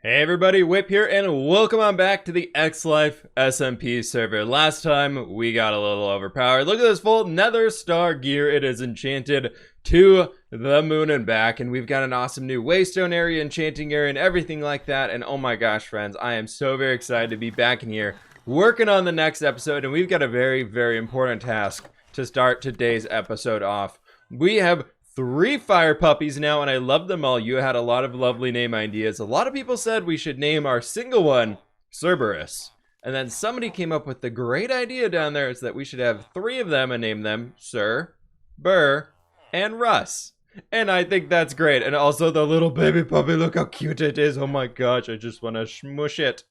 Hey everybody, Whip here, and welcome on back to the X-Life SMP server. Last time, we got a little overpowered. Look at this full nether star gear. It is enchanted to the moon and back, and we've got an awesome new waystone area, enchanting area, and everything like that. And oh my gosh, friends, I am so very excited to be back in here, working on the next episode, and we've got a very, very important task to start today's episode off. We have 3 fire puppies now, and I love them all. You had a lot of lovely name ideas. A lot of people said we should name our single one Cerberus. And then somebody came up with the great idea down there is that we should have 3 of them and name them Sir, Burr, and Russ. And I think that's great. And also the little baby puppy, look how cute it is. Oh my gosh, I just want to smush it.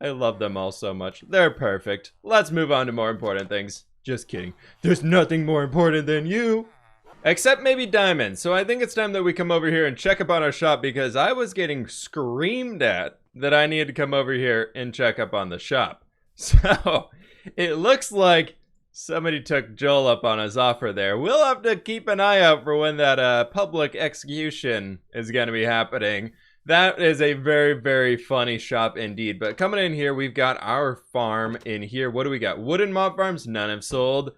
I love them all so much. They're perfect. Let's move on to more important things. Just kidding. There's nothing more important than you. Except maybe diamonds. So I think it's time that we come over here and check up on our shop, because I was getting screamed at that I needed to come over here and check up on the shop. So it looks like somebody took Joel up on his offer there. We'll have to keep an eye out for when that public execution is going to be happening. That is a very, very funny shop indeed. But coming in here, we've got our farm in here. What do we got? Wooden mob farms, none have sold.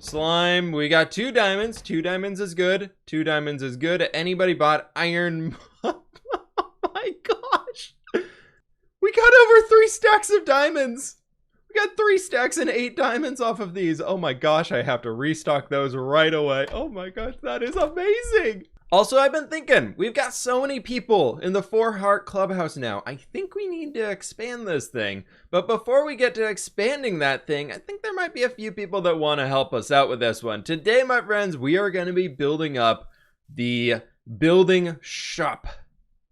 Slime, we got 2 diamonds. 2 diamonds is good. 2 diamonds is good. Anybody bought iron? Oh my gosh. We got over 3 stacks of diamonds. We got 3 stacks and 8 diamonds off of these. Oh my gosh, I have to restock those right away. Oh my gosh, that is amazing. Also, I've been thinking, we've got so many people in the 4 Heart Clubhouse now. I think we need to expand this thing. But before we get to expanding that thing, I think there might be a few people that want to help us out with this one. Today, my friends, we are going to be building up the building shop.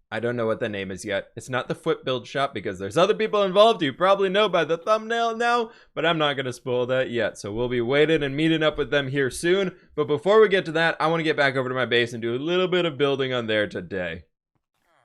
I don't know what the name is yet. It's not the fWhip build shop because there's other people involved. You probably know by the thumbnail now, but I'm not going to spoil that yet. So we'll be waiting and meeting up with them here soon. But before we get to that, I want to get back over to my base and do a little bit of building on there today.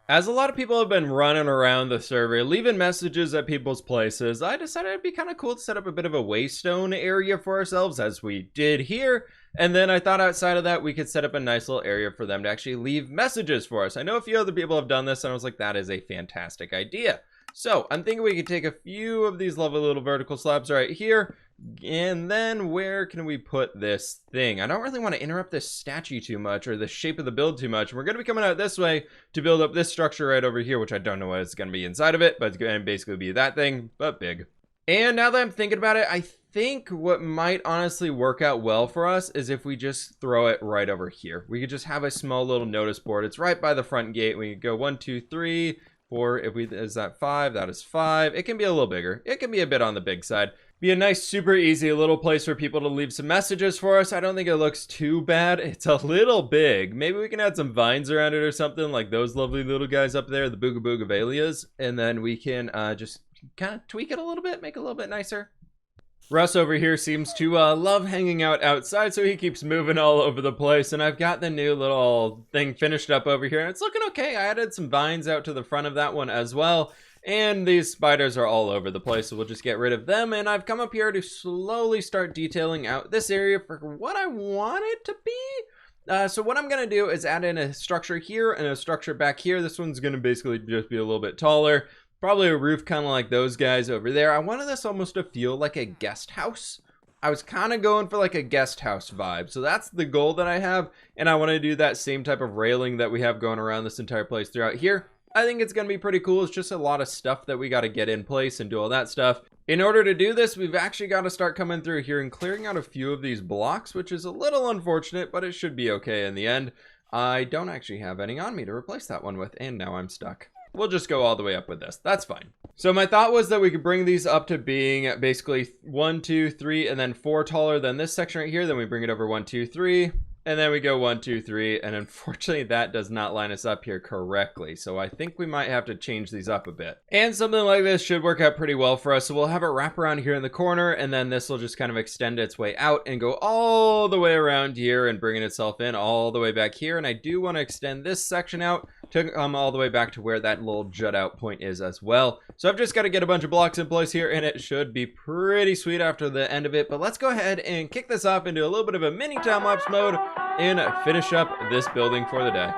As a lot of people have been running around the server, leaving messages at people's places, I decided it'd be kind of cool to set up a bit of a waystone area for ourselves, as we did here. And then I thought outside of that, we could set up a nice little area for them to actually leave messages for us. I know a few other people have done this, and I was like, that is a fantastic idea. So I'm thinking we could take a few of these lovely little vertical slabs right here. And then where can we put this thing? I don't really want to interrupt this statue too much, or the shape of the build too much. We're going to be coming out this way to build up this structure right over here, which I don't know what it's going to be inside of it, but it's going to basically be that thing, but big. And now that I'm thinking about it, I think what might honestly work out well for us is if we just throw it right over here. We could just have a small little notice board. It's right by the front gate. We could go 1, 2, 3, 4. Is that 5? That is 5. It can be a little bigger. It can be a bit on the big side. Be a nice, super easy little place for people to leave some messages for us. I don't think it looks too bad. It's a little big. Maybe we can add some vines around it or something, like those lovely little guys up there, the Booga Boogavalias. And then we can just kind of tweak it a little bit, make it a little bit nicer. Russ over here seems to love hanging out outside, so he keeps moving all over the place. And I've got the new little thing finished up over here, and it's looking okay. I added some vines out to the front of that one as well. And these spiders are all over the place, so we'll just get rid of them. And I've come up here to slowly start detailing out this area for what I want it to be. So what I'm going to do is add in a structure here and a structure back here. This one's going to basically just be a little bit taller. Probably a roof kind of like those guys over there. I wanted this almost to feel like a guest house. I was kind of going for like a guest house vibe. So that's the goal that I have. And I want to do that same type of railing that we have going around this entire place throughout here. I think it's going to be pretty cool. It's just a lot of stuff that we got to get in place and do all that stuff. In order to do this, we've actually got to start coming through here and clearing out a few of these blocks, which is a little unfortunate, but it should be okay in the end. I don't actually have any on me to replace that one with, and now I'm stuck. We'll just go all the way up with this. That's fine. So my thought was that we could bring these up to being basically 1, 2, 3, and then 4 taller than this section right here. Then we bring it over 1, 2, 3. And then we go 1, 2, 3, and unfortunately that does not line us up here correctly. So I think we might have to change these up a bit. And something like this should work out pretty well for us. So we'll have it wrap around here in the corner, and then this will just kind of extend its way out and go all the way around here and bringing itself in all the way back here. And I do want to extend this section out to come all the way back to where that little jut out point is as well. So I've just got to get a bunch of blocks in place here, and it should be pretty sweet after the end of it. But let's go ahead and kick this off into a little bit of a mini time-lapse mode and finish up this building for the day.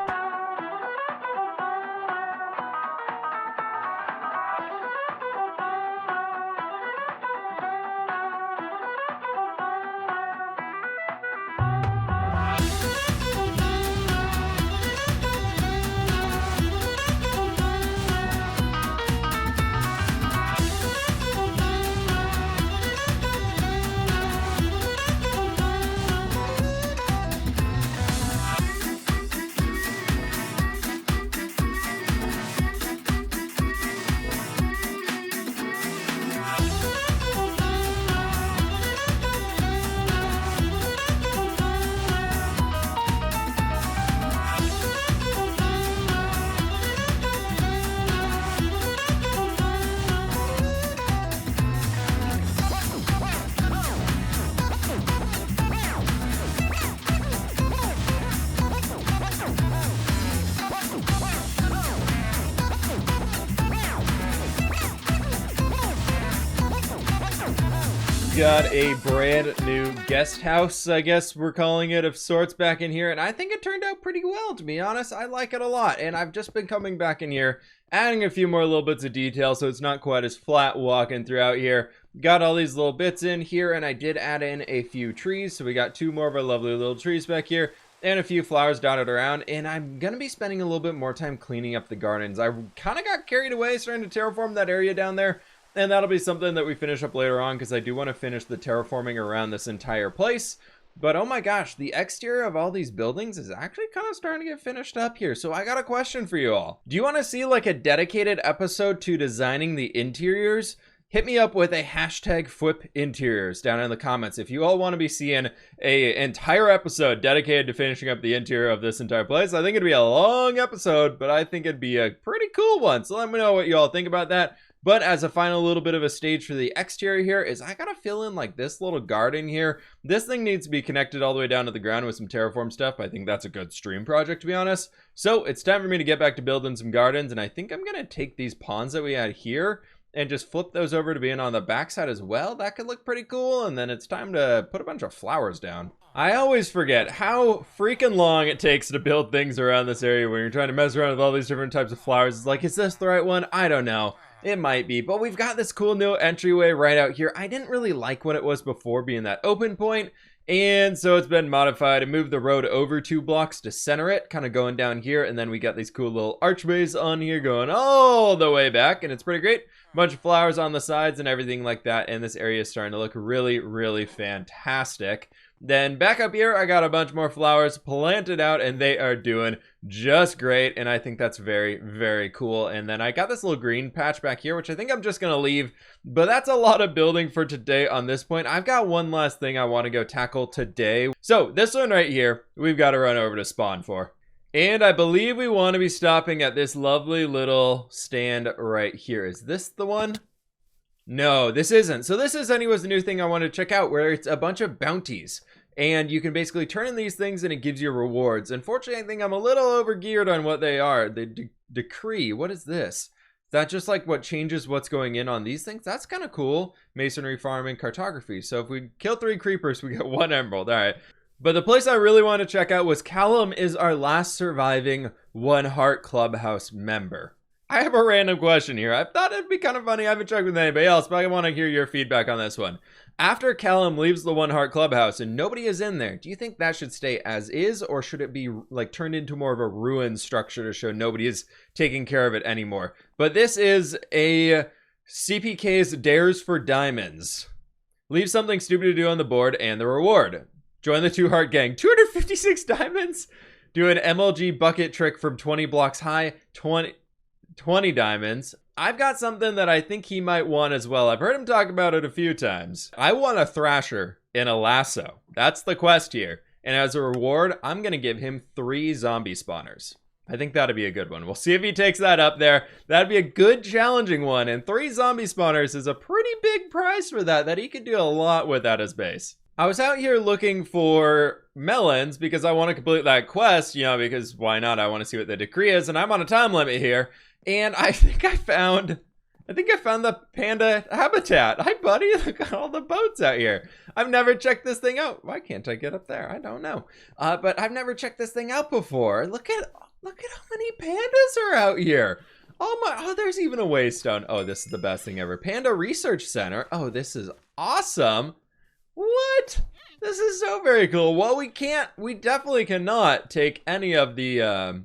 got a brand new guest house, I guess we're calling it, of sorts back in here, and I think it turned out pretty well, to be honest. I like it a lot, and I've just been coming back in here, adding a few more little bits of detail so it's not quite as flat walking throughout here. Got all these little bits in here, and I did add in a few trees, so we got two more of our lovely little trees back here, and a few flowers dotted around, and I'm gonna be spending a little bit more time cleaning up the gardens. I kind of got carried away starting to terraform that area down there, and that'll be something that we finish up later on because I do want to finish the terraforming around this entire place. But oh my gosh, the exterior of all these buildings is actually kind of starting to get finished up here. So I got a question for you all. Do you want to see like a dedicated episode to designing the interiors? Hit me up with a hashtag fWhip interiors down in the comments if you all want to be seeing a entire episode dedicated to finishing up the interior of this entire place. I think it'd be a long episode, but I think it'd be a pretty cool one. So let me know what you all think about that. But as a final little bit of a stage for the exterior here is I gotta fill in like this little garden here. This thing needs to be connected all the way down to the ground with some terraform stuff. I think that's a good stream project, to be honest. So it's time for me to get back to building some gardens, and I think I'm gonna take these ponds that we had here and just flip those over to being on the backside as well. That could look pretty cool, and then it's time to put a bunch of flowers down. I always forget how freaking long it takes to build things around this area when you're trying to mess around with all these different types of flowers. It's like, is this the right one? I don't know. It might be, but we've got this cool new entryway right out here. I didn't really like what it was before being that open point, and so it's been modified and moved the road over 2 blocks to center it, kind of going down here, and then we got these cool little archways on here going all the way back, and it's pretty great. Bunch of flowers on the sides and everything like that, and this area is starting to look really, really fantastic. Then back up here, I got a bunch more flowers planted out, and they are doing just great, and I think that's very, very cool. And then I got this little green patch back here, which I think I'm just gonna leave, but that's a lot of building for today on this point. I've got one last thing I want to go tackle today. So this one right here, we've got to run over to spawn for. And I believe we want to be stopping at this lovely little stand right here. Is this the one? No, this isn't. So this is anyways the new thing I want to check out, where it's a bunch of bounties. And you can basically turn in these things and it gives you rewards. Unfortunately, I think I'm a little over-geared on what they are. The decree, what is this? Is that just like what changes what's going in on these things? That's kind of cool. Masonry, farming, cartography. So if we kill 3 creepers, we get 1 emerald. All right. But the place I really want to check out was Callum is our last surviving One Heart Clubhouse member. I have a random question here. I thought it'd be kind of funny. I haven't checked with anybody else, but I want to hear your feedback on this one. After Callum leaves the One Heart Clubhouse and nobody is in there, do you think that should stay as is, or should it be like turned into more of a ruined structure to show nobody is taking care of it anymore? But this is a CPK's Dares for Diamonds. Leave something stupid to do on the board and the reward. Join the 2 Heart Gang. 256 diamonds. Do an MLG bucket trick from 20 blocks high. 20 diamonds. I've got something that I think he might want as well. I've heard him talk about it a few times. I want a Thrasher in a lasso. That's the quest here. And as a reward, I'm going to give him 3 zombie spawners. I think that'd be a good one. We'll see if he takes that up there. That'd be a good challenging one. And 3 zombie spawners is a pretty big prize for that he could do a lot with at his base. I was out here looking for melons because I want to complete that quest, you know, because why not? I want to see what the decree is, and I'm on a time limit here. And I think I found the panda habitat. Hi, buddy. Look at all the boats out here. I've never checked this thing out. Why can't I get up there? I don't know. But I've never checked this thing out before. Look at how many pandas are out here. Oh, there's even a waystone. Oh, this is the best thing ever. Panda Research Center. Oh, this is awesome. What? This is so very cool. Well, we definitely cannot take any of the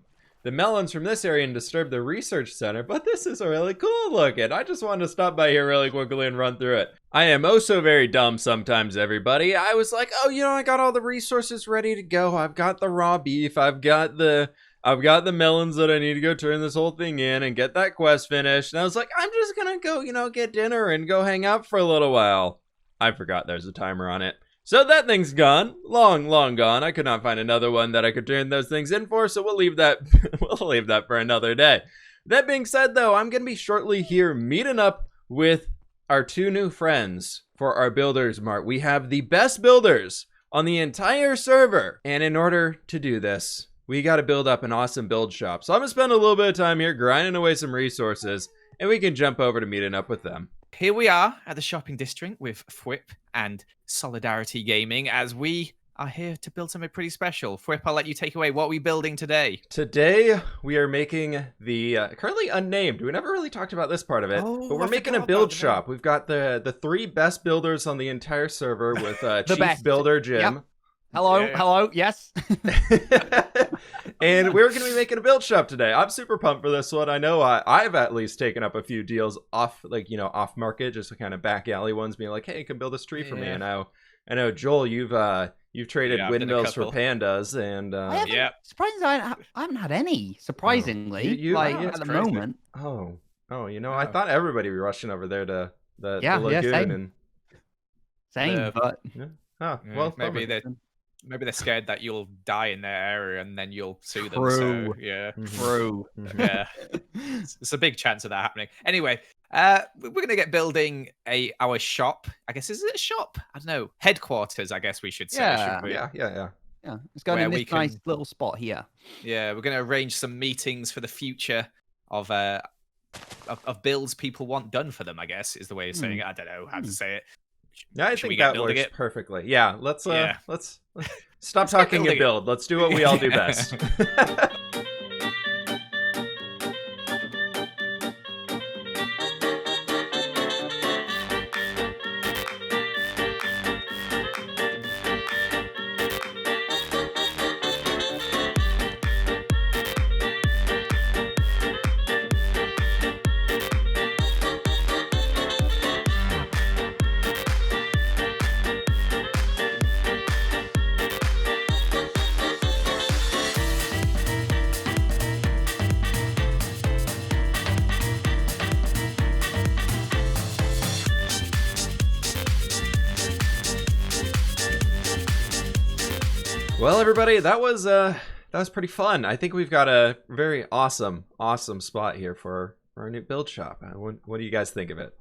melons from this area and disturb the research center, but this is really cool looking. I just wanted to stop by here really quickly and run through it. I am oh so very dumb sometimes, everybody. I was like, oh, you know, I got all the resources ready to go. I've got the raw beef. I've got the melons that I need to go turn this whole thing in and get that quest finished. And I was like, I'm just gonna go, you know, get dinner and go hang out for a little while. I forgot there's a timer on it. So that thing's gone. Long gone. I could not find another one that I could turn those things in for, so we'll leave that for another day. That being said, though, I'm going to be shortly here meeting up with our 2 new friends for our Builders Mart. We have the best builders on the entire server. And in order to do this, we got to build up an awesome build shop. So I'm going to spend a little bit of time here grinding away some resources, and we can jump over to meeting up with them. here we are at the shopping district with fWhip and Solidarity Gaming as we are here to build something pretty special. fWhip, I'll let you take away. What are we building today? Today, we are making the currently unnamed. We never really talked about this part of it, but we're making a build shop. We've got the 3 best builders on the entire server with Chief best. Builder Jim. Yep. Hello, yes. And we're going to be making a build shop today. I'm super pumped for this one. I know I've at least taken up a few deals off, off market, just kind of back alley ones, being like, hey, you can build this tree for me. And I know, Joel, you've traded windmills for pandas, and surprisingly, I haven't had any. Surprisingly, at the moment. Oh, I thought everybody would be rushing over there to the lagoon. Same, but well, maybe they're scared that you'll die in their area and then you'll sue them. True. So, yeah. True. Yeah. It's a big chance of that happening. Anyway, we're going to get building our shop. I guess, is it a shop? I don't know. Headquarters, I guess we should say. Yeah. Yeah. Yeah, it's going in this nice little spot here. Yeah, we're going to arrange some meetings for the future of builds people want done for them, I guess, is the way of saying it. I don't know how to say it. Yeah, I think that works perfectly. Yeah, let's stop talking and build. Let's do what we all do best. Well, everybody, that was pretty fun. I think we've got a very awesome spot here for our new build shop. What do you guys think of it?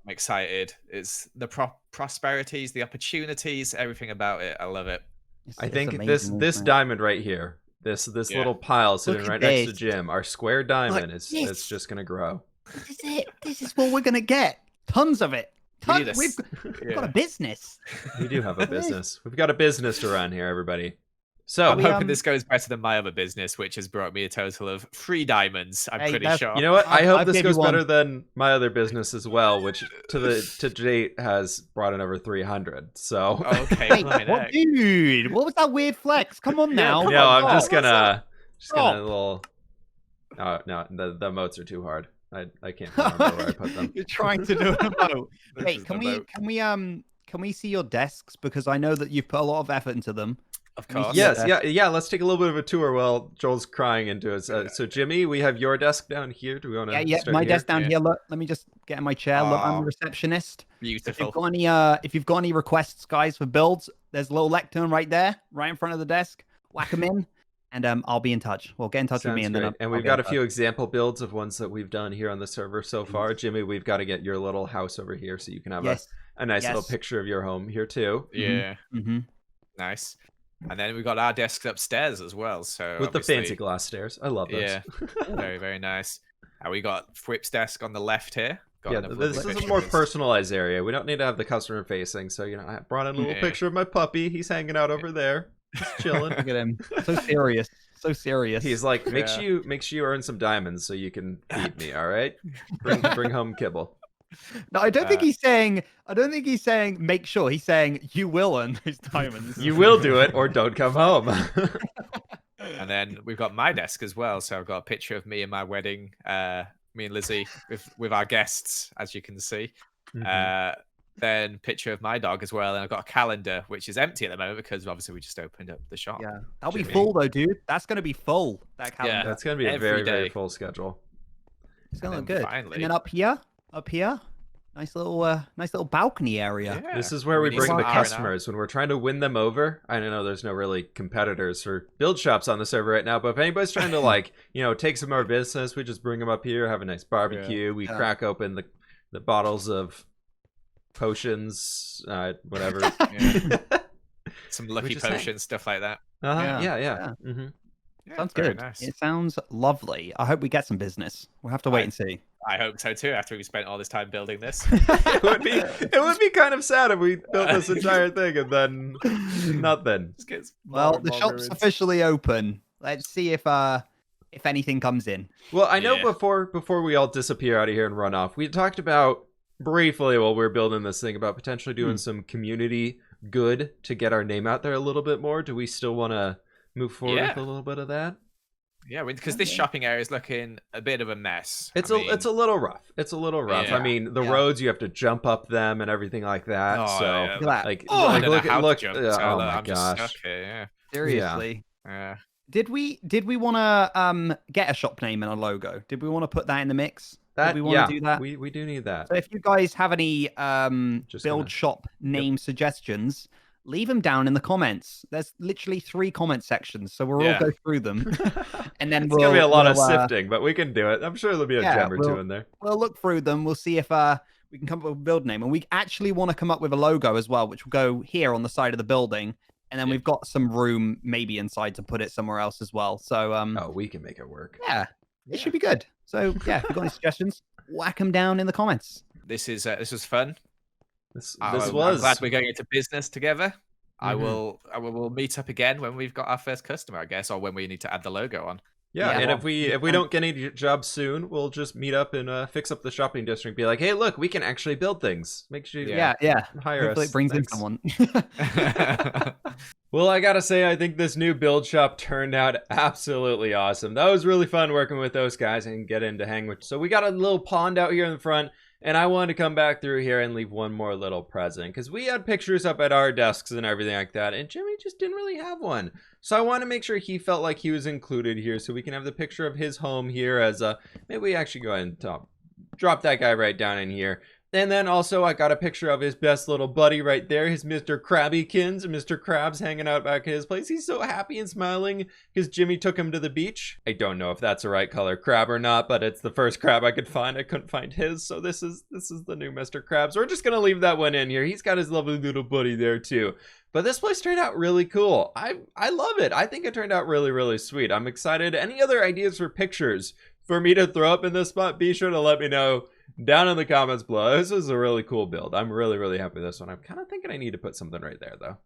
I'm excited. It's the prosperities, the opportunities, everything about it. I love it. I think this diamond right here, this little pile sitting right next to Jim, our square diamond is just gonna grow. This is it. This is what we're gonna get. Tons of it. We've got a business. We do have a business. We've got a business to run here, everybody. So I'm hoping this goes better than my other business, which has brought me a total of 3 diamonds. I'm pretty sure. You know what? I hope this goes better than my other business as well, which to date has brought in over 300. So okay, dude, what was that weird flex? Come on now. I'm just gonna little. Oh no, the moats are too hard. I can't remember where I put them. You're trying to do an emote. Wait, can we see your desks, because I know that you've put a lot of effort into them. Of course. Yes, yeah. Let's take a little bit of a tour while Joel's crying into it. So Jimmy, we have your desk down here. Do we want to? Yeah, my desk down here. Look, let me just get in my chair. Look, I'm a receptionist. Beautiful. If you've got any requests, guys, for builds, there's a little lectern right there, right in front of the desk. Whack them in. And I'll be in touch. Well, get in touch with me. And we've got a few example builds of ones that we've done here on the server so far. Jimmy, we've got to get your little house over here so you can have a nice little picture of your home here too. Yeah. Nice. And then we've got our desks upstairs as well. So with the fancy glass stairs. I love those. Yeah. Very, very nice. We got fWhip's desk on the left here. This is a more personalized area. We don't need to have the customer facing. So, I brought in a little picture of my puppy. He's hanging out over there. Just chilling. Look at him. So serious. So serious. He's like, make sure you earn some diamonds so you can feed me, all right? Bring home kibble. No, I don't think he's saying make sure. He's saying you will earn those diamonds. You will do it or don't come home. And then we've got my desk as well. So I've got a picture of me and my wedding, me and Lizzie with our guests, as you can see. Then picture of my dog as well, and I've got a calendar which is empty at the moment because obviously we just opened up the shop. Yeah, that'll be full though, dude. That's gonna be full. That calendar. Yeah, that's gonna be a very full schedule. It's gonna look good. Finally. And then up here, nice little balcony area. Yeah. This is where we bring the customers when we're trying to win them over. I know there's no really competitors for build shops on the server right now, but if anybody's trying to take some more business, we just bring them up here, have a nice barbecue. We crack open the bottles of potions, whatever. Some lucky potions, stuff like that. Yeah. Yeah, Sounds very good. nice. It sounds lovely. I hope we get some business. We'll have to wait and see. I hope so too. After we spent all this time building this. It would be kind of sad if we built this entire thing and then nothing. Just gets Well, more and the more shop's ruined. officially open. Let's see if anything comes in. Well, I know Yeah. before we all disappear out of here and run off, we talked about briefly while we were building this thing about potentially doing some community good to get our name out there a little bit more. Do we still want to move forward with a little bit of that? Yeah, because this shopping area is looking a bit of a mess. It's a little rough. It's a little rough. Yeah. I mean, the roads, you have to jump up them and everything like that. Oh, so yeah. Look at that. like, I don't know look, how to look. jump, Oh so my I'm just gosh. stuck here. Seriously. Yeah. Did we want to get a shop name and a logo? Did we want to put that in the mix? Did we want to do that? We do need that. So if you guys have any Just build gonna- shop name suggestions, leave them down in the comments. There's literally 3 comment sections, so we'll all go through them, and then It's gonna be a lot of sifting, but we can do it. I'm sure there'll be a gem or two in there. We'll look through them. We'll see if we can come up with a build name, and we actually want to come up with a logo as well, which will go here on the side of the building, and then we've got some room maybe inside to put it somewhere else as well. So Oh, we can make it work. yeah, it should be good. So yeah, if you've got any suggestions, whack them down in the comments. This was fun. I'm I'm glad we're going into business together. Mhm. We'll meet up again when we've got our first customer, I guess, or when we need to add the logo on. Yeah, Yeah. and if we don't get any jobs soon, we'll just meet up and fix up the shopping district. Be like, hey, look, we can actually build things. Make sure you Yeah. hire Hopefully us. it brings Thanks. in someone. Well, I gotta say, I think this new build shop turned out absolutely awesome. That was really fun working with those guys and getting to hang with. So we got a little pond out here in the front, and I wanted to come back through here and leave one more little present because we had pictures up at our desks and everything like that, and Jimmy just didn't really have one. So I want to make sure he felt like he was included here, so we can have the picture of his home here as maybe we actually go ahead and drop that guy right down in here. And then also I got a picture of his best little buddy right there, his Mr. Krabbykins, Mr. Krabs hanging out back at his place. He's so happy and smiling because Jimmy took him to the beach. I don't know if that's the right color crab or not, but it's the first crab I could find. I couldn't find his, so this is the new Mr. Krabs. We're just gonna leave that one in here. He's got his lovely little buddy there too. But this place turned out really cool. I love it. I think it turned out really, really sweet. I'm excited. Any other ideas for pictures for me to throw up in this spot? Be sure to let me know down in the comments below. This is a really cool build. I'm really, really happy with this one. I'm kind of thinking I need to put something right there, though.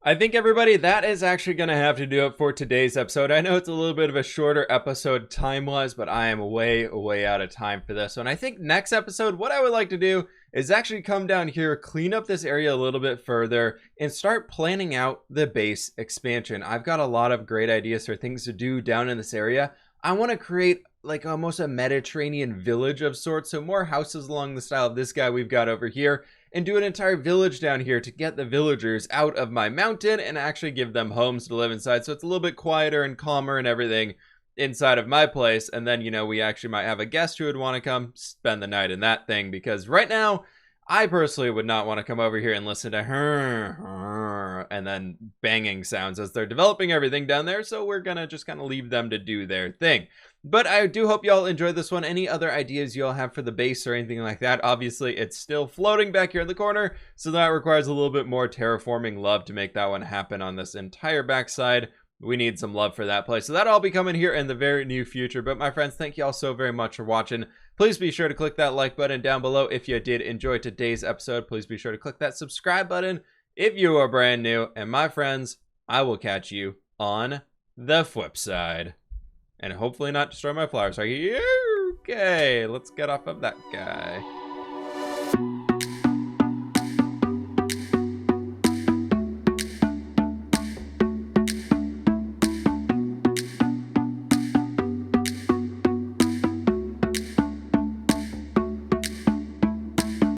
I think, everybody, that is actually going to have to do it for today's episode. I know it's a little bit of a shorter episode time-wise, but I am way, way out of time for this one. I think next episode, what I would like to do is actually come down here, clean up this area a little bit further, and start planning out the base expansion. I've got a lot of great ideas for things to do down in this area. I want to create like almost a Mediterranean village of sorts, so more houses along the style of this guy we've got over here, and do an entire village down here to get the villagers out of my mountain and actually give them homes to live inside, so it's a little bit quieter and calmer and everything inside of my place. And then, you know, we actually might have a guest who would want to come spend the night in that thing, because right now I personally would not want to come over here and listen to her and then banging sounds as they're developing everything down there. So we're gonna just kind of leave them to do their thing. But I do hope y'all enjoyed this one. Any other ideas y'all have for the base or anything like that? Obviously, it's still floating back here in the corner, so that requires a little bit more terraforming love to make that one happen on this entire backside. We need some love for that place. So that'll all be coming here in the very near future. But my friends, thank you all so very much for watching. Please be sure to click that like button down below if you did enjoy today's episode. Please be sure to click that subscribe button if you are brand new. And my friends, I will catch you on the flip side. And hopefully not destroy my flowers. Okay, let's get off of that guy.